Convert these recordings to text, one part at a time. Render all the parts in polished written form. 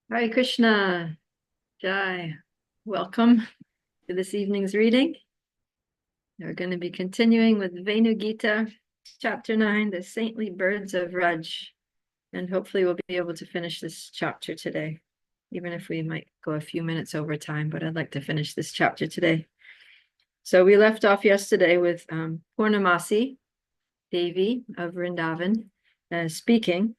Hare Krishna, Jai. Welcome to this evening's reading. We're going to be continuing with Venu Gita, chapter 9, the saintly birds of Vraj. And hopefully we'll be able to finish this chapter today, even if we might go a few minutes over time, but I'd like to finish this chapter today. So we left off yesterday with Purnamasi Devi of Vrindavan speaking.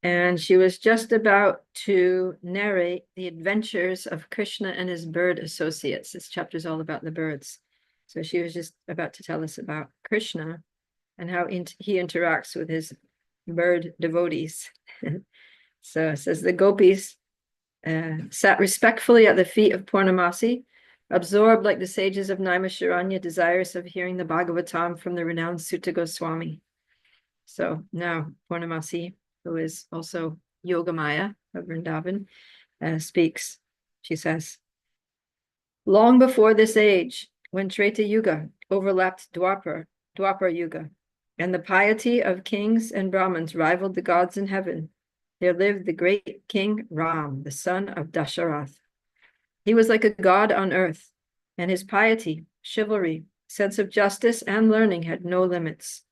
And she was just about to narrate the adventures of Krishna and his bird associates. This chapter is all about the birds. So she was just about to tell us about Krishna and how he interacts with his bird devotees. So it says the gopis sat respectfully at the feet of Purnamasi, absorbed like the sages of Naimisharanya, desirous of hearing the Bhagavatam from the renowned Sutta Goswami. So now Purnamasi, who is also Yogamaya of Vrindavan, speaks. She says, long before this age, when Treta Yuga overlapped Dwapar Yuga, and the piety of kings and Brahmins rivaled the gods in heaven, there lived the great king Ram, the son of Dasharath. He was like a god on earth, and his piety, chivalry, sense of justice, and learning had no limits.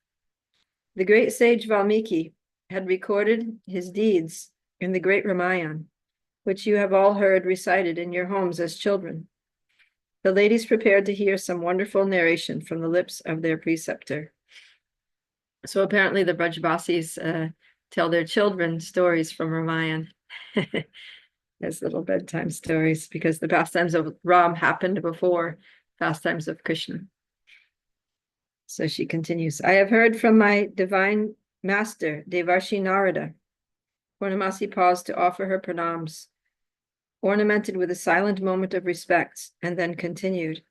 The great sage Valmiki had recorded his deeds in the great Ramayana, which you have all heard recited in your homes as children. The ladies prepared to hear some wonderful narration from the lips of their preceptor. So apparently the Brajbasis tell their children stories from Ramayana as little bedtime stories, because the pastimes of Ram happened before pastimes of Krishna. So she continues, I have heard from my divine master, Devarshi Narada. Purnamasi paused to offer her pranams, ornamented with a silent moment of respect, and then continued,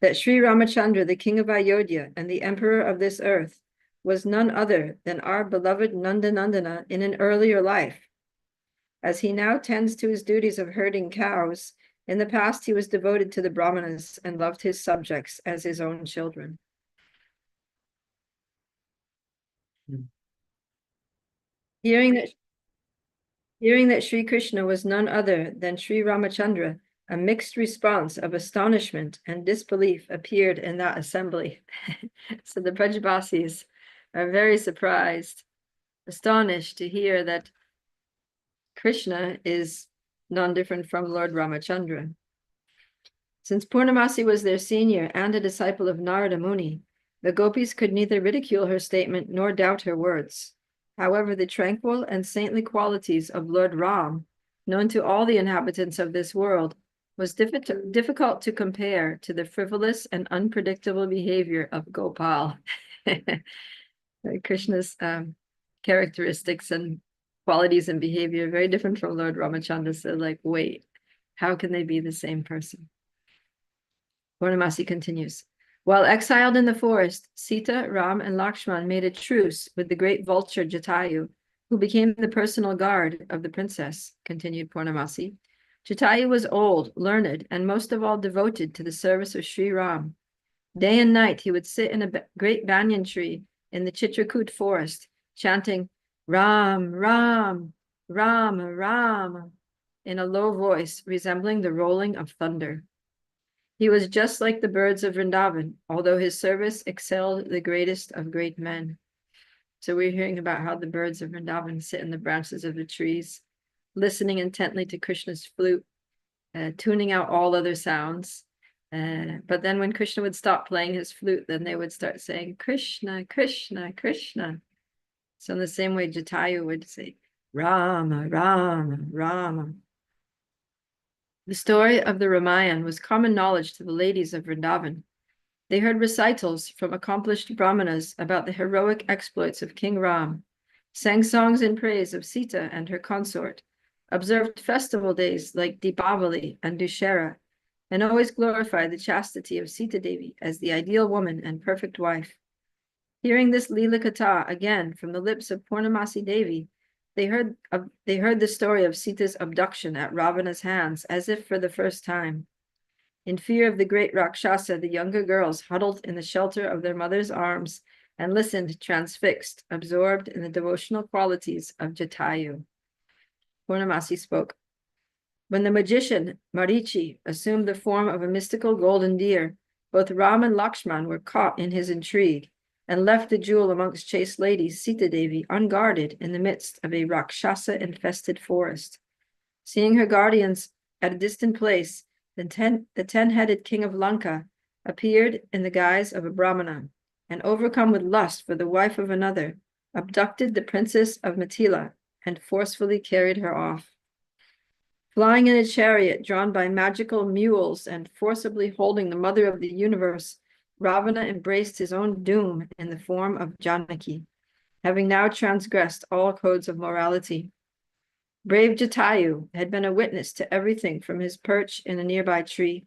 that Sri Ramachandra, the king of Ayodhya and the emperor of this earth, was none other than our beloved Nandanandana in an earlier life. As he now tends to his duties of herding cows, in the past he was devoted to the Brahmanas and loved his subjects as his own children. Hearing that Sri Krishna was none other than Sri Ramachandra, a mixed response of astonishment and disbelief appeared in that assembly. So the Brajbasis are very surprised, astonished to hear that Krishna is none different from Lord Ramachandra. Since Purnamasi was their senior and a disciple of Narada Muni, the gopis could neither ridicule her statement nor doubt her words. However, the tranquil and saintly qualities of Lord Ram, known to all the inhabitants of this world, was difficult to compare to the frivolous and unpredictable behavior of Gopal. Krishna's characteristics and qualities and behavior are very different from Lord Ramachandra. So like, wait, how can they be the same person? Purnamasi continues. While exiled in the forest, Sita, Ram, and Lakshman made a truce with the great vulture Jatayu, who became the personal guard of the princess, continued Purnamasi. Jatayu was old, learned, and most of all devoted to the service of Sri Ram. Day and night he would sit in a great banyan tree in the Chitrakoot forest, chanting Ram, Ram, Ram, Ram, in a low voice resembling the rolling of thunder. He was just like the birds of Vrindavan, although his service excelled the greatest of great men. So we're hearing about how the birds of Vrindavan sit in the branches of the trees, listening intently to Krishna's flute, tuning out all other sounds. But then when Krishna would stop playing his flute, then they would start saying, Krishna, Krishna, Krishna. So in the same way, Jatayu would say, Rama, Rama, Rama. The story of the Ramayana was common knowledge to the ladies of Vrindavan. They heard recitals from accomplished Brahmanas about the heroic exploits of King Ram, sang songs in praise of Sita and her consort, observed festival days like Deepavali and Dussehra, and always glorified the chastity of Sita Devi as the ideal woman and perfect wife. Hearing this Leela Katha again from the lips of Purnamasi Devi, they heard the story of Sita's abduction at Ravana's hands as if for the first time. In fear of the great Rakshasa, the younger girls huddled in the shelter of their mother's arms and listened transfixed, absorbed in the devotional qualities of Jatayu. Purnamasi spoke. When the magician Marichi assumed the form of a mystical golden deer, both Ram and Lakshman were caught in his intrigue and left the jewel amongst chaste ladies, Sita Devi, unguarded in the midst of a Rakshasa-infested forest. Seeing her guardians at a distant place, the ten-headed king of Lanka appeared in the guise of a Brahmana, and overcome with lust for the wife of another, abducted the princess of Mithila and forcefully carried her off. Flying in a chariot drawn by magical mules and forcibly holding the mother of the universe, Ravana embraced his own doom in the form of Janaki, having now transgressed all codes of morality. Brave Jatayu had been a witness to everything from his perch in a nearby tree,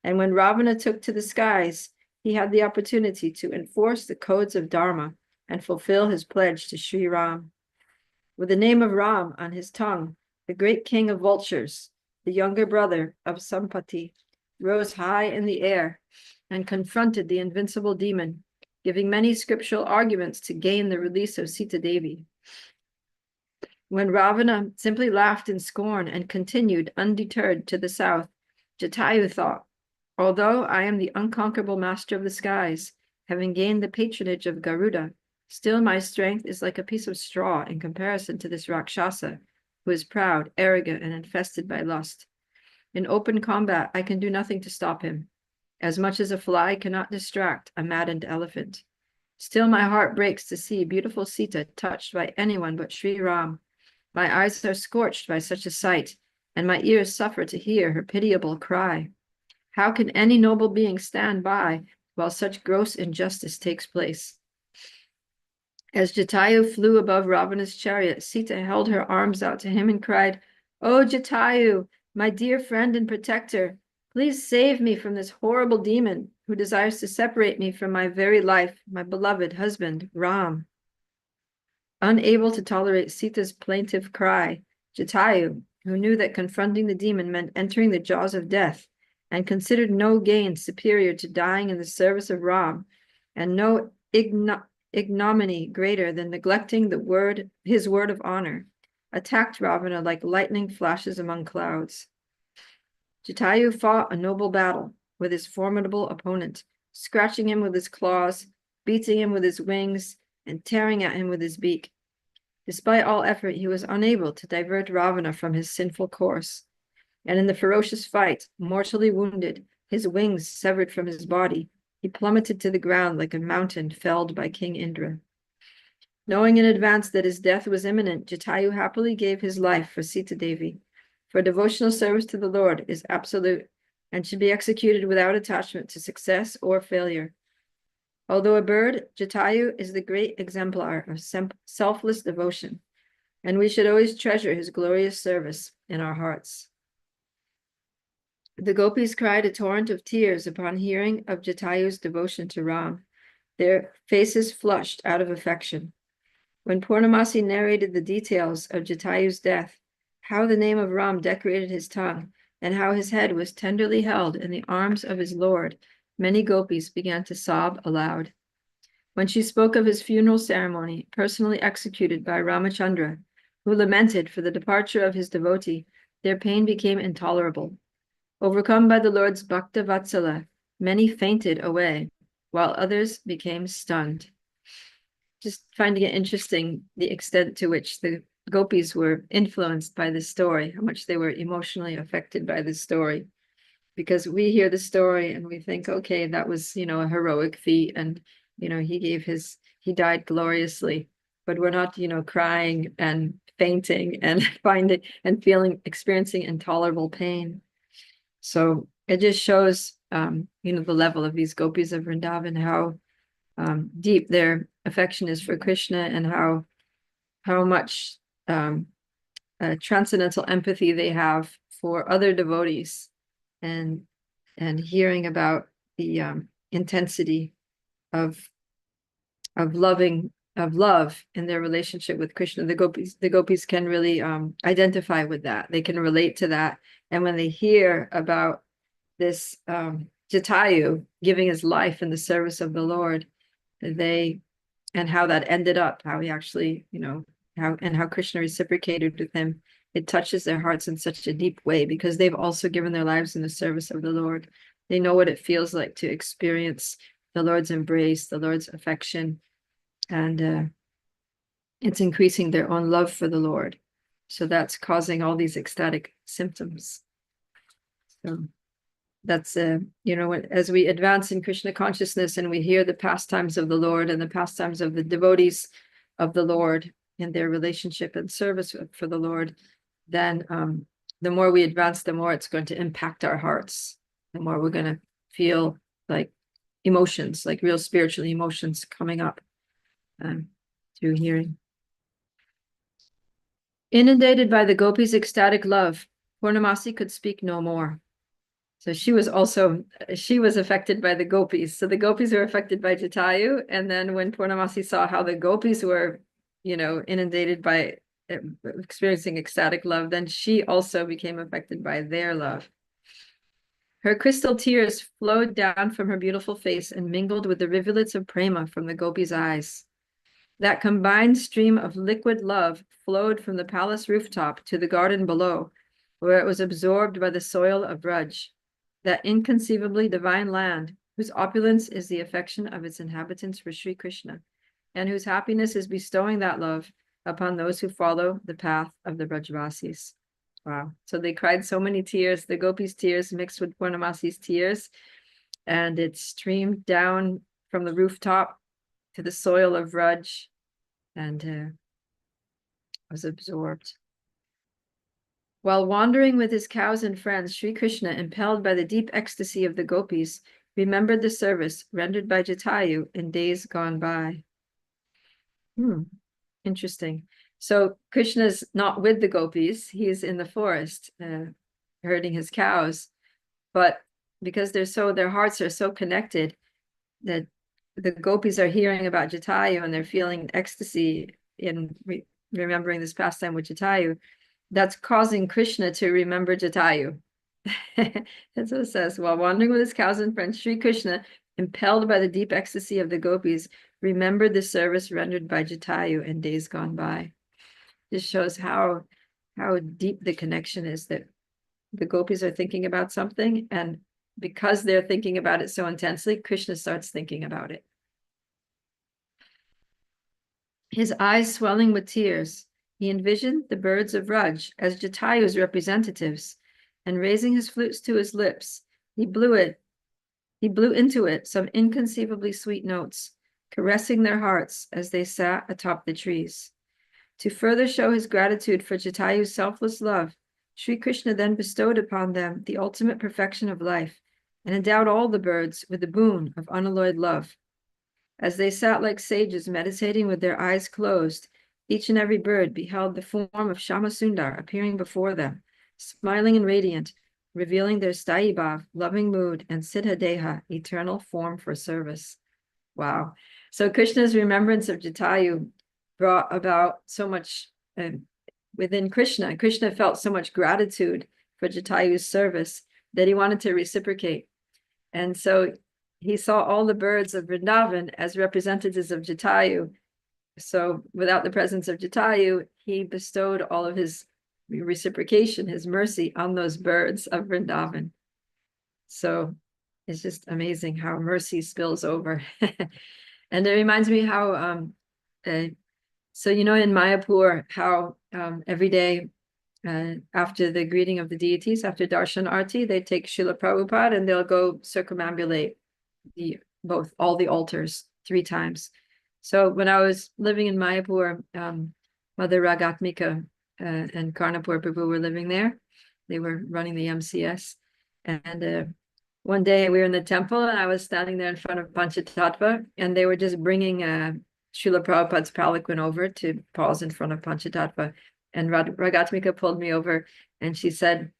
and when Ravana took to the skies, he had the opportunity to enforce the codes of Dharma and fulfill his pledge to Sri Ram. With the name of Ram on his tongue, the great king of vultures, the younger brother of Sampati, rose high in the air and confronted the invincible demon, giving many scriptural arguments to gain the release of Sita Devi. When Ravana simply laughed in scorn and continued undeterred to the south, Jatayu thought, although I am the unconquerable master of the skies, having gained the patronage of Garuda, still my strength is like a piece of straw in comparison to this Rakshasa, who is proud, arrogant, and infested by lust. In open combat, I can do nothing to stop him, as much as a fly cannot distract a maddened elephant. Still my heart breaks to see beautiful Sita touched by anyone but Sri Ram. My eyes are scorched by such a sight, and my ears suffer to hear her pitiable cry. How can any noble being stand by while such gross injustice takes place? As Jatayu flew above Ravana's chariot, Sita held her arms out to him and cried, "Oh, Jatayu, my dear friend and protector, please save me from this horrible demon who desires to separate me from my very life, my beloved husband, Ram." Unable to tolerate Sita's plaintive cry, Jatayu, who knew that confronting the demon meant entering the jaws of death, and considered no gain superior to dying in the service of Ram, and no ignominy greater than neglecting his word of honor, attacked Ravana like lightning flashes among clouds. Jatayu fought a noble battle with his formidable opponent, scratching him with his claws, beating him with his wings, and tearing at him with his beak. Despite all effort, he was unable to divert Ravana from his sinful course, and in the ferocious fight, mortally wounded, his wings severed from his body, he plummeted to the ground like a mountain felled by King Indra. Knowing in advance that his death was imminent, Jatayu happily gave his life for Sita Devi, for devotional service to the Lord is absolute and should be executed without attachment to success or failure. Although a bird, Jatayu is the great exemplar of selfless devotion, and we should always treasure his glorious service in our hearts. The gopis cried a torrent of tears upon hearing of Jatayu's devotion to Ram, their faces flushed out of affection. When Purnamasi narrated the details of Jatayu's death, how the name of Ram decorated his tongue, and how his head was tenderly held in the arms of his lord, many gopis began to sob aloud. When she spoke of his funeral ceremony, personally executed by Ramachandra, who lamented for the departure of his devotee, their pain became intolerable. Overcome by the Lord's Bhakta Vatsala, many fainted away, while others became stunned. Just finding it interesting, the extent to which the gopis were influenced by this story, how much they were emotionally affected by this story. Because we hear the story and we think, okay, that was, a heroic feat, and, he died gloriously, but we're not, crying and fainting and experiencing intolerable pain. So it just shows, the level of these gopis of Vrindavan, how deep their affection is for Krishna, and how much transcendental empathy they have for other devotees, and hearing about the intensity of love in their relationship with Krishna. The gopis can really identify with that. They can relate to that. And when they hear about this Jatayu giving his life in the service of the Lord, and how that ended up, how he actually, how Krishna reciprocated with him, it touches their hearts in such a deep way because they've also given their lives in the service of the Lord. They know what it feels like to experience the Lord's embrace, the Lord's affection, and it's increasing their own love for the Lord. So that's causing all these ecstatic symptoms. So that's, as we advance in Krishna consciousness and we hear the pastimes of the Lord and the pastimes of the devotees of the Lord and their relationship and service for the Lord, then the more we advance, the more it's going to impact our hearts, the more we're going to feel like emotions, like real spiritual emotions coming up through hearing. Inundated by the gopis' ecstatic love, Purnamasi could speak no more. So she was affected by the gopis. So the gopis were affected by Jatayu. And then when Purnamasi saw how the gopis were, inundated by experiencing ecstatic love, then she also became affected by their love. Her crystal tears flowed down from her beautiful face and mingled with the rivulets of prema from the gopis' eyes. That combined stream of liquid love flowed from the palace rooftop to the garden below, where it was absorbed by the soil of Vraj, that inconceivably divine land, whose opulence is the affection of its inhabitants for Sri Krishna, and whose happiness is bestowing that love upon those who follow the path of the Brajvasis. Wow. So they cried so many tears, the gopis' tears mixed with Purnamasi's tears, and it streamed down from the rooftop to the soil of Vraj and was absorbed. While wandering with his cows and friends, Sri Krishna, impelled by the deep ecstasy of the gopis, remembered the service rendered by Jatayu in days gone by. Interesting. So Krishna's not with the gopis, he's in the forest herding his cows, but because their hearts are so connected that the gopis are hearing about Jatayu and they're feeling ecstasy in remembering this pastime with Jatayu, that's causing Krishna to remember Jatayu. That's what it says. While wandering with his cows and friends, Sri Krishna, impelled by the deep ecstasy of the gopis, remembered the service rendered by Jatayu in days gone by. This shows how deep the connection is, that the gopis are thinking about something, and because they're thinking about it so intensely, Krishna starts thinking about it. His eyes swelling with tears, he envisioned the birds of Vraj as Jatayu's representatives, and raising his flutes to his lips, he blew into it some inconceivably sweet notes, caressing their hearts as they sat atop the trees. To further show his gratitude for Jatayu's selfless love, Sri Krishna then bestowed upon them the ultimate perfection of life and endowed all the birds with the boon of unalloyed love. As they sat like sages meditating with their eyes closed, each and every bird beheld the form of Shamasundar appearing before them, smiling and radiant, revealing their Sthayi-bhav, loving mood, and Siddha-deha, eternal form for service. Wow. So Krishna's remembrance of Jatayu brought about so much within Krishna. Krishna felt so much gratitude for Jatayu's service that he wanted to reciprocate. And so he saw all the birds of Vrindavan as representatives of Jatayu. So without the presence of Jatayu, he bestowed all of his reciprocation, his mercy on those birds of Vrindavan. So it's just amazing how mercy spills over. And it reminds me how, so in Mayapur, how every day after the greeting of the deities, after Darshan Arti, they take Srila Prabhupada and they'll go circumambulate all the altars 3 times. So when I was living in Mayapur, Mother Ragatmika and Karnapur Prabhu were living there. They were running the MCS. And one day we were in the temple and I was standing there in front of Panchatattva, and they were just bringing Srila Prabhupada's palanquin over to pause in front of Panchatattva. And Ragatmika pulled me over and she said,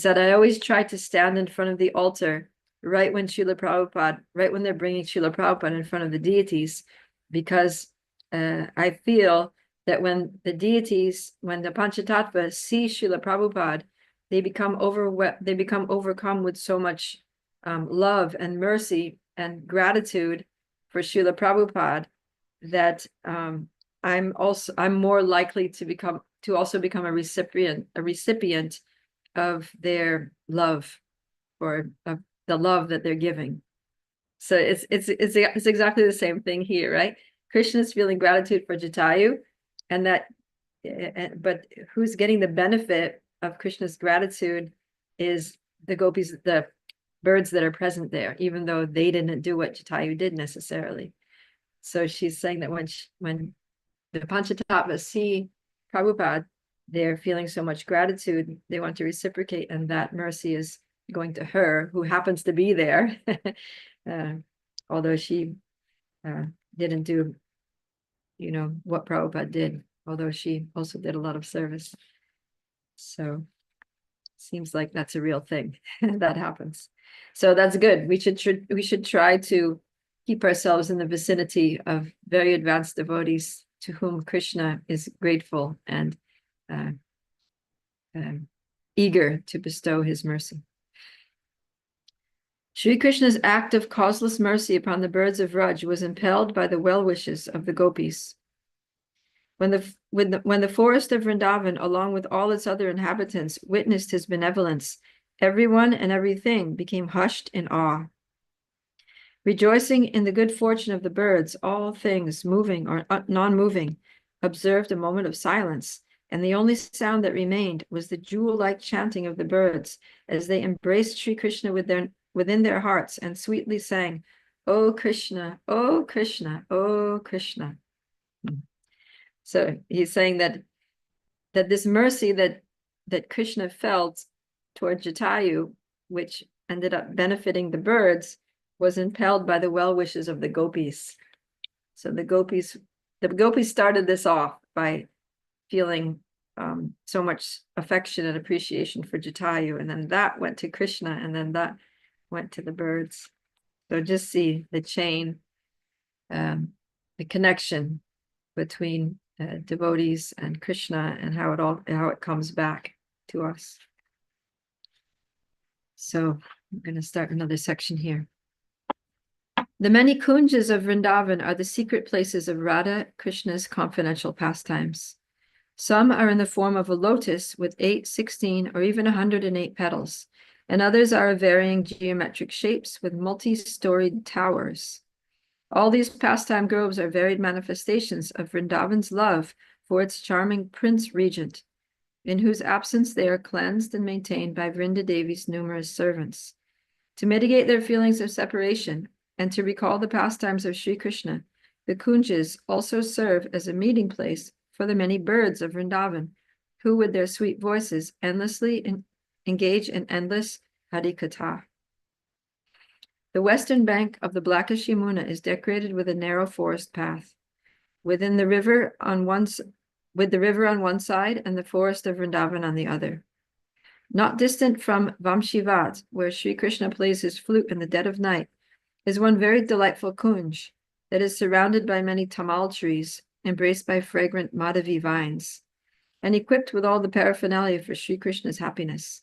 I always try to stand in front of the altar right when they're bringing Srila Prabhupada in front of the deities, because I feel that when the Panchatattva see Srila Prabhupada, they become overcome with so much love and mercy and gratitude for Srila Prabhupada that I'm more likely to also become a recipient of their love, or of the love that they're giving. So it's exactly the same thing here, right? Krishna is feeling gratitude for Jatayu, and that, but who's getting the benefit of Krishna's gratitude is the gopis, the birds that are present there, even though they didn't do what Jatayu did necessarily. So she's saying that when the Panchatattvas see Prabhupada, they're feeling so much gratitude, they want to reciprocate, and that mercy is going to her, who happens to be there, although she didn't do, what Prabhupada did, although she also did a lot of service. So seems like that's a real thing that happens. So that's good. We should try to keep ourselves in the vicinity of very advanced devotees to whom Krishna is grateful and eager to bestow his mercy. Sri Krishna's act of causeless mercy upon the birds of Vraj was impelled by the well wishes of the gopis. When the forest of Vrindavan, along with all its other inhabitants, witnessed his benevolence, everyone and everything became hushed in awe. Rejoicing in the good fortune of the birds, all things, moving or non-moving, observed a moment of silence, and the only sound that remained was the jewel-like chanting of the birds as they embraced Sri Krishna within their hearts and sweetly sang, "O Krishna, O Krishna, O Krishna." So he's saying that this mercy that Krishna felt toward Jatayu, which ended up benefiting the birds, was impelled by the well wishes of the gopis. So the gopis started this off by feeling so much affection and appreciation for Jatayu, and then that went to Krishna, and then that went to the birds. So just see the chain, the connection between devotees and Krishna, and how it comes back to us. So I'm going to start another section here. The many kunjas of Vrindavan are the secret places of Radha Krishna's confidential pastimes. Some are in the form of a lotus with 8, 16, or even 108 petals, and others are of varying geometric shapes with multi-storied towers. All these pastime groves are varied manifestations of Vrindavan's love for its charming prince regent, in whose absence they are cleansed and maintained by Vrinda Devi's numerous servants. To mitigate their feelings of separation and to recall the pastimes of Sri Krishna, the kunjas also serve as a meeting place for the many birds of Vrindavan, who with their sweet voices endlessly engage in endless Harikatha. The western bank of the Blackish Yamuna is decorated with a narrow forest path, with the river on one side and the forest of Vrindavan on the other. Not distant from Vamshivat, where Sri Krishna plays his flute in the dead of night, is one very delightful kunj that is surrounded by many tamal trees, embraced by fragrant Madhavi vines, and equipped with all the paraphernalia for Sri Krishna's happiness.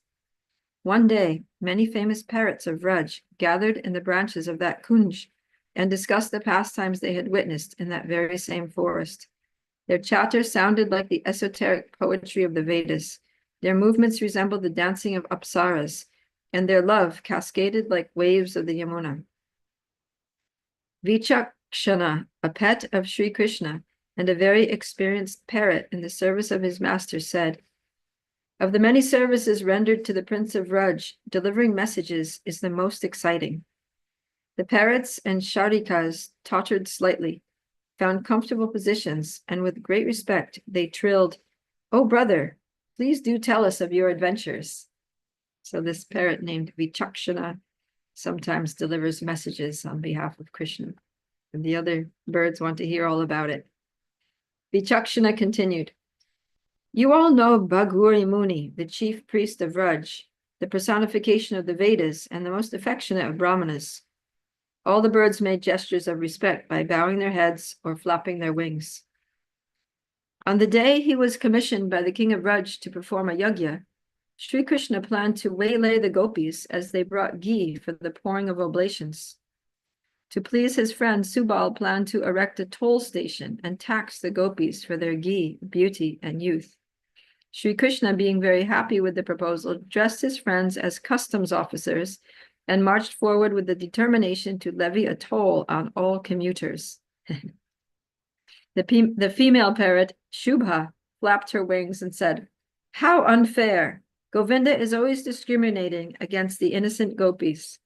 One day, many famous parrots of Vraj gathered in the branches of that kunj and discussed the pastimes they had witnessed in that very same forest. Their chatter sounded like the esoteric poetry of the Vedas. Their movements resembled the dancing of apsaras, and their love cascaded like waves of the Yamuna. Vichakshana, a pet of Sri Krishna and a very experienced parrot in the service of his master, said, "Of the many services rendered to the Prince of Vraj, delivering messages is the most exciting." The parrots and sharikas tottered slightly, found comfortable positions, and with great respect, they trilled, "Oh, brother, please do tell us of your adventures." So this parrot named Vichakshana sometimes delivers messages on behalf of Krishna, and the other birds want to hear all about it. Vichakshana continued, "You all know Bhaguri Muni, the chief priest of Vraj, the personification of the Vedas and the most affectionate of Brahmanas." All the birds made gestures of respect by bowing their heads or flapping their wings. On the day he was commissioned by the king of Vraj to perform a yajna, Sri Krishna planned to waylay the gopis as they brought ghee for the pouring of oblations. To please his friend, Subal planned to erect a toll station and tax the gopis for their ghee, beauty, and youth. Sri Krishna, being very happy with the proposal, dressed his friends as customs officers and marched forward with the determination to levy a toll on all commuters. The female parrot, Shubha, flapped her wings and said, "How unfair! Govinda is always discriminating against the innocent gopis."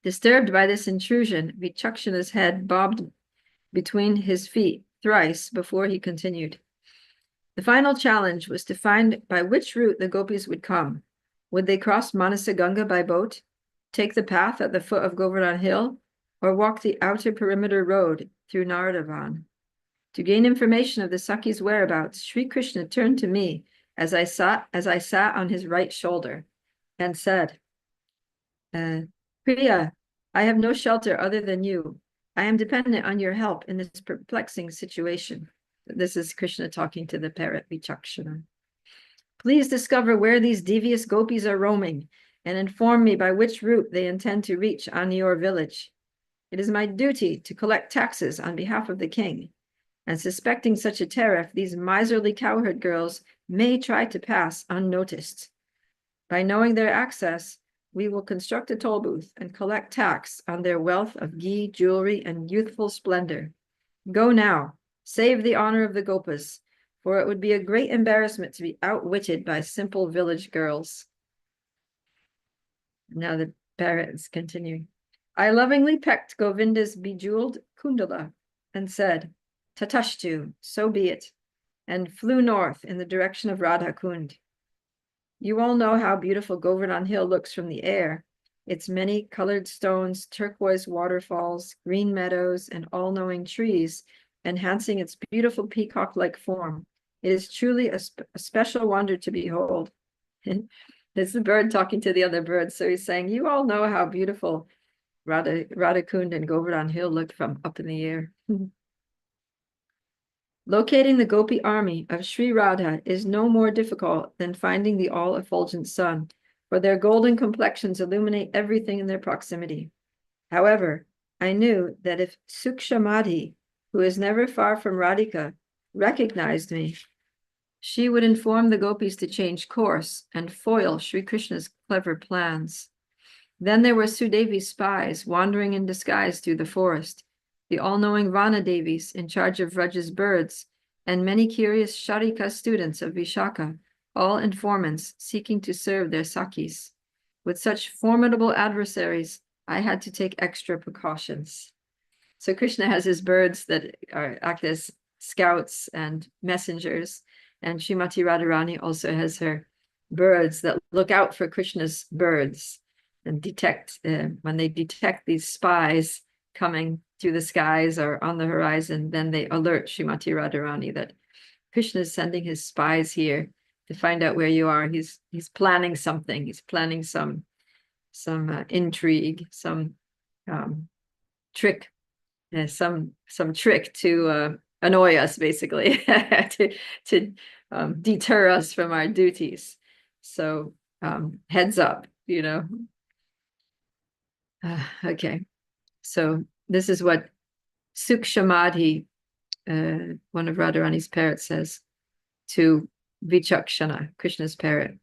Disturbed by this intrusion, Vichakshana's head bobbed between his feet thrice before he continued. The final challenge was to find by which route the gopis would come. Would they cross Manasaganga by boat, take the path at the foot of Govardhan Hill, or walk the outer perimeter road through Naradavan? To gain information of the Sakhi's whereabouts, Sri Krishna turned to me as I sat on his right shoulder and said, "Priya, I have no shelter other than you. I am dependent on your help in this perplexing situation." This is Krishna talking to the parrot Vichakshana. "Please discover where these devious gopis are roaming and inform me by which route they intend to reach Anior village. It is my duty to collect taxes on behalf of the king, and suspecting such a tariff, these miserly cowherd girls may try to pass unnoticed. By knowing their access, we will construct a toll booth and collect tax on their wealth of ghee, jewelry, and youthful splendor. Go now, save the honor of the Gopas, for it would be a great embarrassment to be outwitted by simple village girls." Now the parrot is continuing. "I lovingly pecked Govinda's bejeweled kundala and said, 'Tatashtu, so be it,' and flew north in the direction of Radha Kund. You all know how beautiful Govardhan Hill looks from the air. Its many colored stones, turquoise waterfalls, green meadows, and all-knowing trees, enhancing its beautiful peacock-like form. It is truly a special wonder to behold." It's the bird talking to the other birds. So he's saying, you all know how beautiful Radha Kund and Govardhan Hill look from up in the air. Locating the Gopi army of Sri Radha is no more difficult than finding the all-effulgent sun, for their golden complexions illuminate everything in their proximity. However, I knew that if Sukshamadhi, who is never far from Radhika, recognized me, she would inform the gopis to change course and foil Sri Krishna's clever plans. Then there were Sudevi's spies wandering in disguise through the forest, the all-knowing Vanadevis in charge of Vraja's birds, and many curious Sharika students of Vishaka, all informants seeking to serve their Sakhis. With such formidable adversaries, I had to take extra precautions. So Krishna has his birds that act as scouts and messengers, and Srimati Radharani also has her birds that look out for Krishna's birds and detect, when they detect these spies coming through the skies or on the horizon, then they alert Srimati Radharani that Krishna is sending his spies here to find out where you are. He's planning something. He's planning some intrigue, some trick, some trick to annoy us, basically, to deter us from our duties. So heads up, you know. Okay, so this is what Sukshamadhi, one of Radharani's parrots, says to Vichakshana, Krishna's parrot.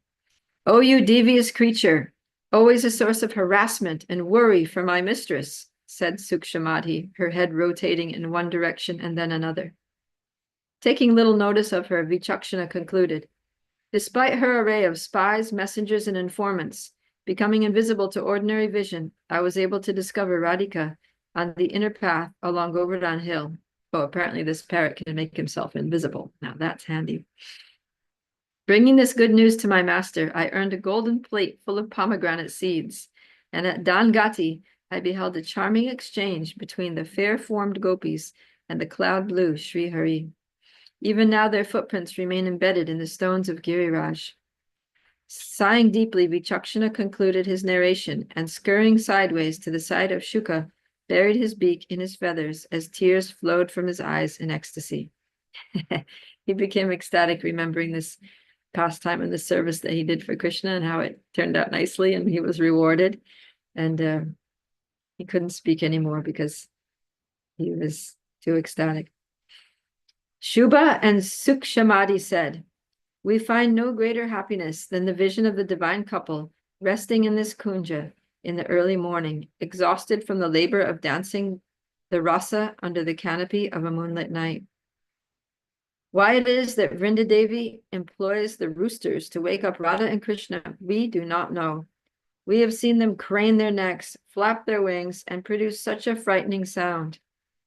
"Oh, you devious creature, always a source of harassment and worry for my mistress," said Sukshamadhi, her head rotating in one direction and then another. Taking little notice of her, Vichakshana concluded, "Despite her array of spies, messengers, and informants, becoming invisible to ordinary vision, I was able to discover Radhika on the inner path along Govardhan Hill." Oh, apparently this parrot can make himself invisible. Now that's handy. "Bringing this good news to my master, I earned a golden plate full of pomegranate seeds, and at Dangati I beheld a charming exchange between the fair-formed gopis and the cloud-blue Sri Hari. Even now their footprints remain embedded in the stones of Giriraj." Sighing deeply, Vichakshana concluded his narration, and scurrying sideways to the side of Shuka, buried his beak in his feathers as tears flowed from his eyes in ecstasy. He became ecstatic, remembering this pastime and the service that he did for Krishna and how it turned out nicely and he was rewarded. And He couldn't speak anymore because he was too ecstatic. Shubha and Sukshamati said, "We find no greater happiness than the vision of the divine couple resting in this kunja in the early morning, exhausted from the labor of dancing the rasa under the canopy of a moonlit night. Why it is that Vrinda Devi employs the roosters to wake up Radha and Krishna, we do not know. We have seen them crane their necks, flap their wings, and produce such a frightening sound.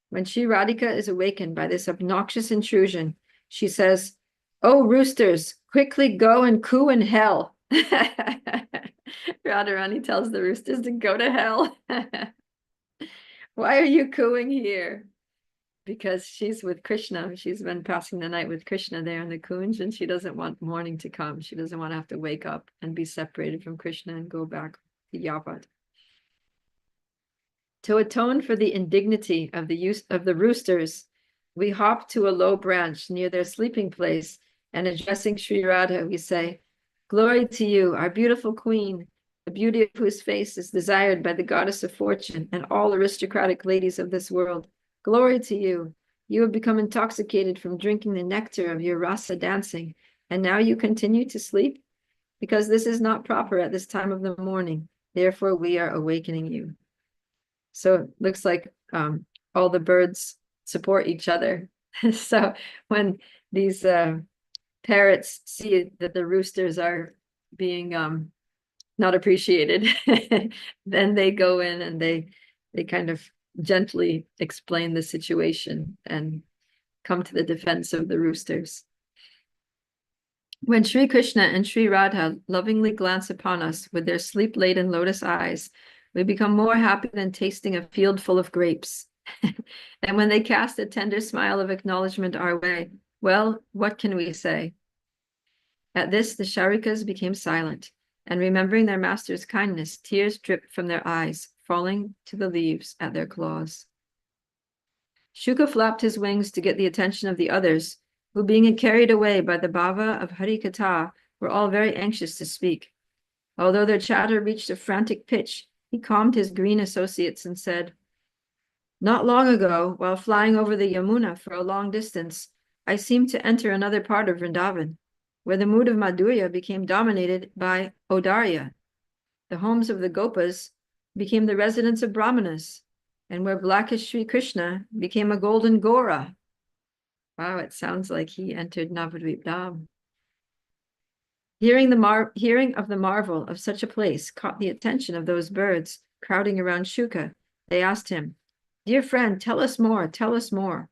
When Sri Radhika is awakened by this obnoxious intrusion, she says, 'Oh, roosters, quickly go and coo in hell.'" Radharani tells the roosters to go to hell. "Why are you cooing here?" Because she's with Krishna. She's been passing the night with Krishna there in the Kunj, and she doesn't want morning to come. She doesn't want to have to wake up and be separated from Krishna and go back to Yavat. To atone for the indignity of the use of the roosters, we hop to a low branch near their sleeping place, and addressing Sri Radha, we say, "Glory to you, our beautiful queen, the beauty of whose face is desired by the goddess of fortune and all aristocratic ladies of this world. Glory to you. You have become intoxicated from drinking the nectar of your rasa dancing, and now you continue to sleep? Because this is not proper at this time of the morning. Therefore, we are awakening you." So it looks like all the birds support each other. So when these parrots see that the roosters are being not appreciated, then they go in and they kind of gently explain the situation and come to the defense of the roosters. When Sri Krishna and Sri Radha lovingly glance upon us with their sleep-laden lotus eyes, we become more happy than tasting a field full of grapes. And when they cast a tender smile of acknowledgement our way, well, what can we say? At this, the Sharikas became silent, and remembering their master's kindness, tears dripped from their eyes, falling to the leaves at their claws. Shuka flapped his wings to get the attention of the others, who, being carried away by the bhava of Hari Katha, were all very anxious to speak. Although their chatter reached a frantic pitch, he calmed his green associates and said, "Not long ago, while flying over the Yamuna for a long distance, I seemed to enter another part of Vrindavan, where the mood of Madhurya became dominated by Audarya. The homes of the Gopas became the residence of Brahmanas, and where blackish Sri Krishna became a golden Gora." Wow, it sounds like he entered Navadvip Dham. Hearing of the marvel of such a place caught the attention of those birds crowding around Shuka. They asked him, "Dear friend, tell us more, tell us more."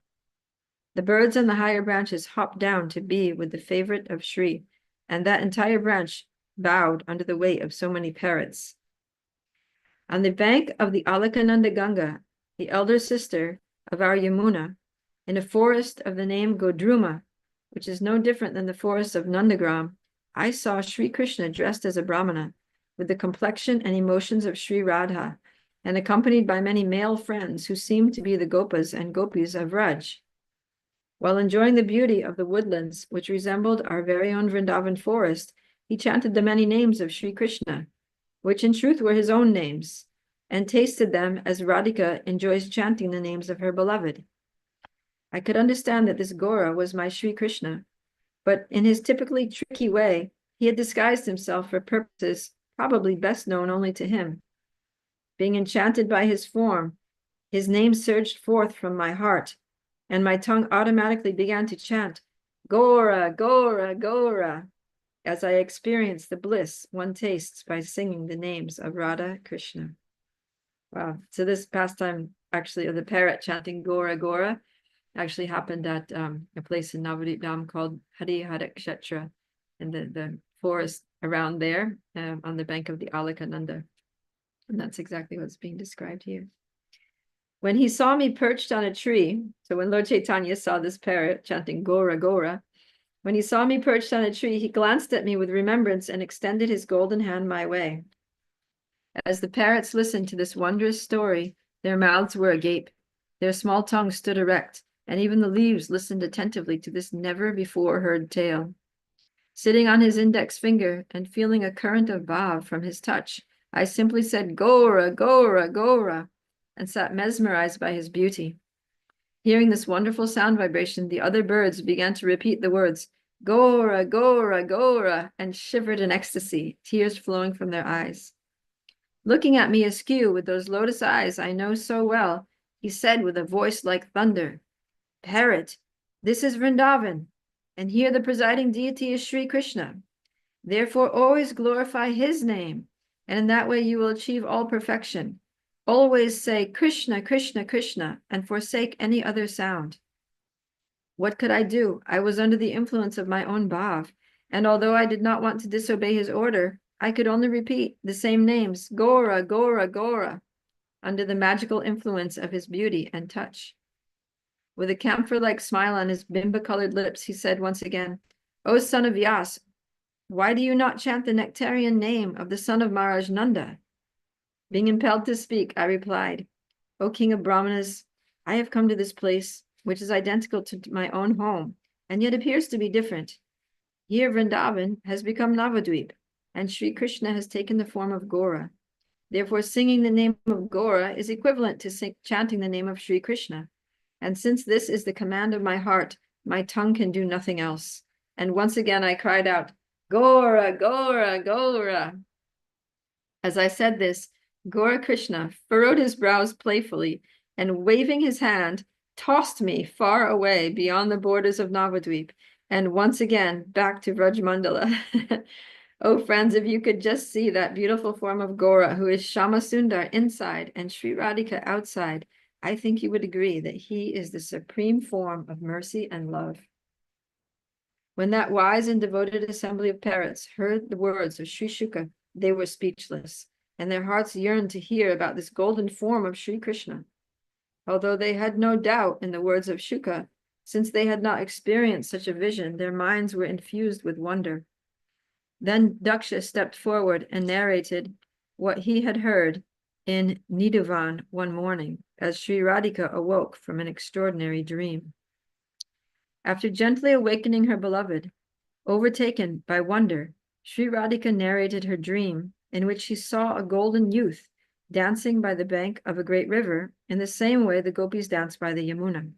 The birds on the higher branches hopped down to be with the favorite of Shri, and that entire branch bowed under the weight of so many parrots. On the bank of the Alakananda Ganga, the elder sister of our Yamuna, in a forest of the name Godruma, which is no different than the forest of Nandagram, I saw Sri Krishna dressed as a Brahmana, with the complexion and emotions of Sri Radha, and accompanied by many male friends who seemed to be the Gopas and Gopis of Vraj. While enjoying the beauty of the woodlands, which resembled our very own Vrindavan forest, he chanted the many names of Sri Krishna, which in truth were his own names, and tasted them as Radhika enjoys chanting the names of her beloved. I could understand that this Gora was my Sri Krishna, but in his typically tricky way, he had disguised himself for purposes probably best known only to him. Being enchanted by his form, his name surged forth from my heart, and my tongue automatically began to chant, "Gora, Gora, Gora," as I experienced the bliss one tastes by singing the names of Radha Krishna. Wow. So this pastime, actually, of the parrot chanting Gora, Gora, actually happened at a place in Navadvip Dham called Harihara Kshetra, in the forest around there, on the bank of the Alakananda. And that's exactly what's being described here. When he saw me perched on a tree, so when Lord Chaitanya saw this parrot chanting Gora, Gora, when he saw me perched on a tree, he glanced at me with remembrance and extended his golden hand my way. As the parrots listened to this wondrous story, their mouths were agape, their small tongues stood erect, and even the leaves listened attentively to this never-before-heard tale. Sitting on his index finger and feeling a current of bhav from his touch, I simply said, "Gora, Gora, Gora," and sat mesmerized by his beauty. Hearing this wonderful sound vibration, the other birds began to repeat the words, Gora, Gora, Gora, and shivered in ecstasy, tears flowing from their eyes. Looking at me askew with those lotus eyes I know so well, he said with a voice like thunder, Parrot, this is Vrindavan, and here the presiding deity is Sri Krishna. Therefore always glorify his name, and in that way you will achieve all perfection. Always say Krishna, Krishna, Krishna, and forsake any other sound. What could I do? I was under the influence of my own bhav, and although I did not want to disobey his order, I could only repeat the same names, Gora, Gora, Gora, under the magical influence of his beauty and touch. With a camphor-like smile on his bimba-colored lips, he said once again, O son of Vyas, why do you not chant the nectarian name of the son of Maharaj Nanda? Being impelled to speak, I replied, O king of Brahmanas, I have come to this place, which is identical to my own home, and yet appears to be different. Here Vrindavan has become Navadvip, and Sri Krishna has taken the form of Gora. Therefore, singing the name of Gora is equivalent to chanting the name of Sri Krishna. And since this is the command of my heart, my tongue can do nothing else. And once again I cried out, Gora, Gora, Gora. As I said this, Gora Krishna furrowed his brows playfully and waving his hand, tossed me far away beyond the borders of Navadvip and once again back to Vrajmandala. Oh, friends, if you could just see that beautiful form of Gora, who is Shama Sundar inside and Sri Radhika outside, I think you would agree that he is the supreme form of mercy and love. When that wise and devoted assembly of parrots heard the words of Sri Shuka, they were speechless, and their hearts yearned to hear about this golden form of Sri Krishna. Although they had no doubt in the words of Shuka, since they had not experienced such a vision, their minds were infused with wonder. Then Daksha stepped forward and narrated what he had heard in Nidhuvan one morning, as Sri Radhika awoke from an extraordinary dream. After gently awakening her beloved, overtaken by wonder, Sri Radhika narrated her dream, in which she saw a golden youth dancing by the bank of a great river in the same way the gopis dance by the Yamuna.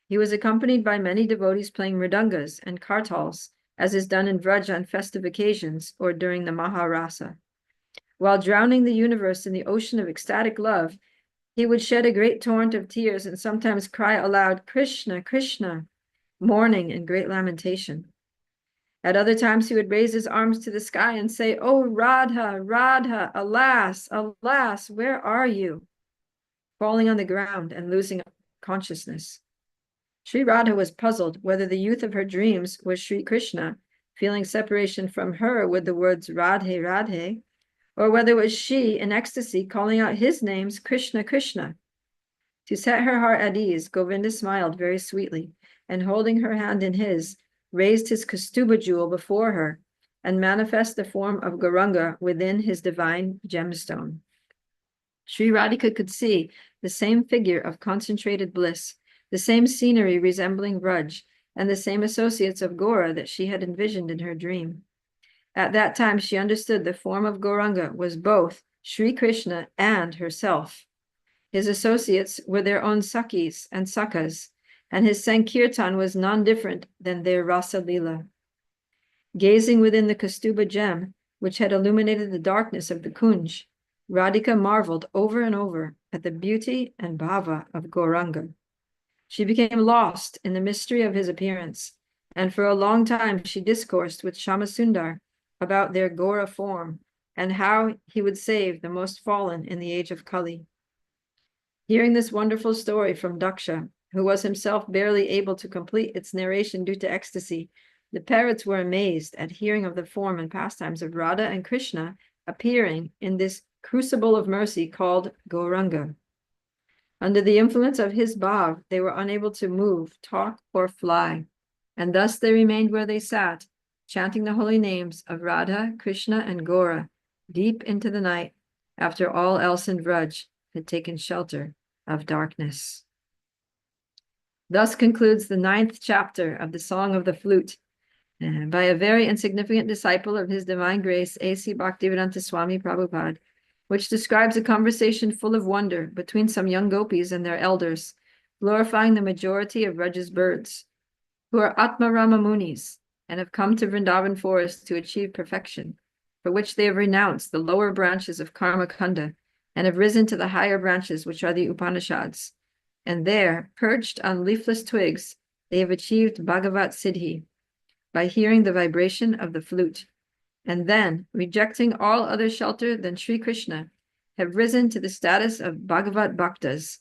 He was accompanied by many devotees playing mridangas and kartals, as is done in Vraja on festive occasions or during the Maharasa. While drowning the universe in the ocean of ecstatic love, he would shed a great torrent of tears and sometimes cry aloud, Krishna, Krishna, mourning in great lamentation. At other times, he would raise his arms to the sky and say, Oh, Radha, Radha, alas, alas, where are you? Falling on the ground and losing consciousness. Sri Radha was puzzled whether the youth of her dreams was Sri Krishna, feeling separation from her with the words Radhe, Radhe, or whether it was she in ecstasy calling out his names, Krishna, Krishna. To set her heart at ease, Govinda smiled very sweetly, and holding her hand in his, raised his Kaustubha jewel before her, and manifest the form of Gauranga within his divine gemstone. Sri Radhika could see the same figure of concentrated bliss, the same scenery resembling Vraj, and the same associates of Gora that she had envisioned in her dream. At that time, she understood the form of Gauranga was both Sri Krishna and herself. His associates were their own Sakhis and Sakhas, and his Sankirtan was none different than their Rasa Lila. Gazing within the Kaustubha gem, which had illuminated the darkness of the Kunj, Radhika marveled over and over at the beauty and bhava of Gauranga. She became lost in the mystery of his appearance, and for a long time she discoursed with Shamasundar about their Gora form and how he would save the most fallen in the age of Kali. Hearing this wonderful story from Daksha, who was himself barely able to complete its narration due to ecstasy, the parrots were amazed at hearing of the form and pastimes of Radha and Krishna appearing in this crucible of mercy called Gauranga. Under the influence of his bhav, they were unable to move, talk, or fly, and thus they remained where they sat, chanting the holy names of Radha, Krishna, and Gora, deep into the night, after all else in Vraj had taken shelter of darkness. Thus concludes the 9th chapter of the Song of the Flute, by a very insignificant disciple of His Divine Grace, A.C. Bhaktivedanta Swami Prabhupada, which describes a conversation full of wonder between some young gopis and their elders, glorifying the majority of Vraja's birds, who are Atmarama Munis and have come to Vrindavan forest to achieve perfection, for which they have renounced the lower branches of Karma Kanda and have risen to the higher branches, which are the Upanishads. And there, perched on leafless twigs, they have achieved Bhagavat Siddhi by hearing the vibration of the flute. And then, rejecting all other shelter than Sri Krishna, have risen to the status of Bhagavat Bhaktas,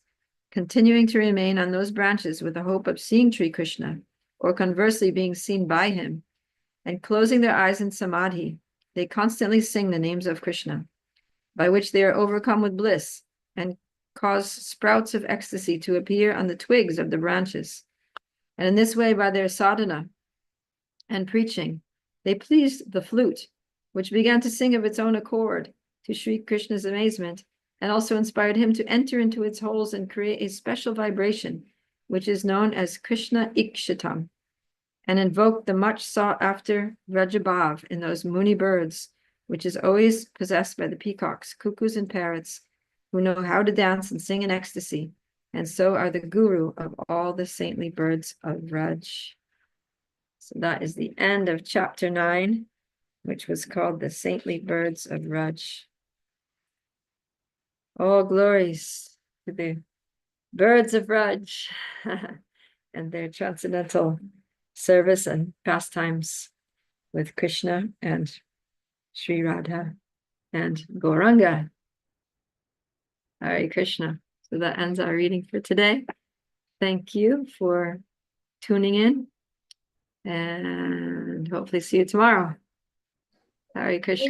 continuing to remain on those branches with the hope of seeing Sri Krishna, or conversely being seen by him. And closing their eyes in samadhi, they constantly sing the names of Krishna, by which they are overcome with bliss and cause sprouts of ecstasy to appear on the twigs of the branches. And in this way, by their sadhana and preaching, they pleased the flute, which began to sing of its own accord, to Sri Krishna's amazement, and also inspired him to enter into its holes and create a special vibration, which is known as Krishna Ikshitam, and invoked the much sought after Vrajabhav in those Muni birds, which is always possessed by the peacocks, cuckoos, and parrots, who know how to dance and sing in ecstasy, and so are the guru of all the saintly birds of Vraj. So that is the end of chapter 9, which was called the Saintly Birds of Vraj. All glories to the birds of Vraj and their transcendental service and pastimes with Krishna and Sri Radha and Gauranga. Hare Krishna. So that ends our reading for today. Thank you for tuning in, and hopefully see you tomorrow. Hare Krishna.